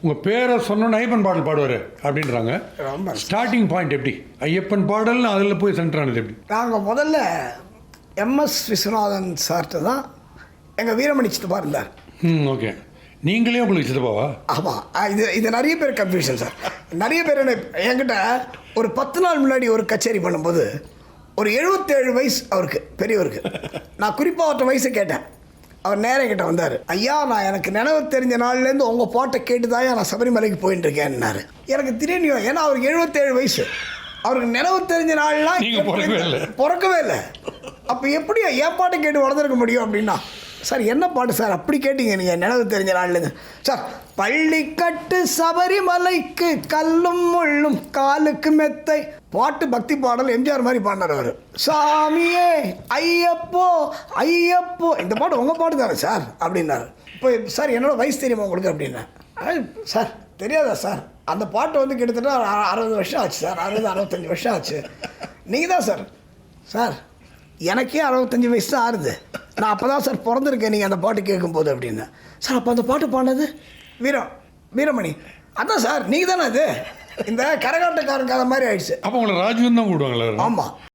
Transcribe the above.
உங்கள் பேரை சொன்னோன்னு ஐயப்பன் பாடல் பாடுவார் அப்படின்றாங்க. ஸ்டார்டிங் பாயிண்ட் எப்படி ஐயப்பன் பாடல்னு அதில் போய் சென்டர் ஆனது எப்படி? நாங்கள் முதல்ல எம்எஸ் விஸ்வநாதன் சார்கிட்ட தான் எங்கள் வீரமணி சித்தப்பா இருந்தார். ஓகே. நீங்களே உங்களுக்கு சித்தப்பாவா? ஆமாம். இது நிறைய பேர் கன்ஃபியூஷன் சார். நிறைய பேர் என்கிட்ட ஒரு 10 நாள் முன்னாடி ஒரு கச்சேரி பண்ணும்போது ஒரு 77 வயசு அவருக்கு, பெரியவருக்கு. நான் குறிப்பாக அவர்கிட்ட வயசு கேட்டேன். அவர் நேரம் கிட்ட வந்தார். ஐயா, நான் எனக்கு நினைவு தெரிஞ்ச நாள்லேருந்து உங்கள் பாட்டை கேட்டு தான் நான் சபரிமலைக்கு போயிட்டு இருக்கேன்னாரு. எனக்கு தெரியும், ஏன்னா அவருக்கு 77 வயசு. அவருக்கு நினைவு தெரிஞ்ச நாள்லாம் பிறக்கவே இல்லை. அப்போ எப்படி என் பாட்டை கேட்டு வளர்ந்துருக்க முடியும் அப்படின்னா, சார் என்ன பாட்டு சார் அப்படி கேட்டீங்க நீங்கள் நினைவு தெரிஞ்ச நாள்லேருந்து? சார், பள்ளிக்கட்டு சபரிமலைக்கு கல்லும் முள்ளும் காலுக்கு மெத்தை பாட்டு, பக்தி பாடல் எம்ஜிஆர் மாதிரி பாடினார் அவர். சாமியே ஐயப்போ ஐயப்போ, இந்த பாட்டு உங்கள் பாட்டு தானே சார் அப்படின்னாரு. இப்போ சார் என்னோட வயசு தெரியுமா உங்களுக்கு அப்படின்னா, சார் தெரியாதா சார், அந்த பாட்டு வந்து கிட்டத்தட்ட 60 வருஷம் ஆச்சு சார், 60-65 வருஷம் ஆச்சு. நீங்கள் தான் சார். சார் எனக்கே 65 வயசு தான் ஆறுது, நான் அப்போ தான் சார் பிறந்திருக்கேன் நீங்கள் அந்த பாட்டு கேட்கும்போது அப்படின்னு. சார் அப்போ அந்த பாட்டு பாடினது வீரமணி. அதான் சார் நீங்கள் தானே அது, இந்த கரகாட்டக்காரங்க அது மாதிரி ஆயிடுச்சு. அப்போ உங்களை ராஜுன்னு தான் கூடுவாங்களா? ஆமாம்.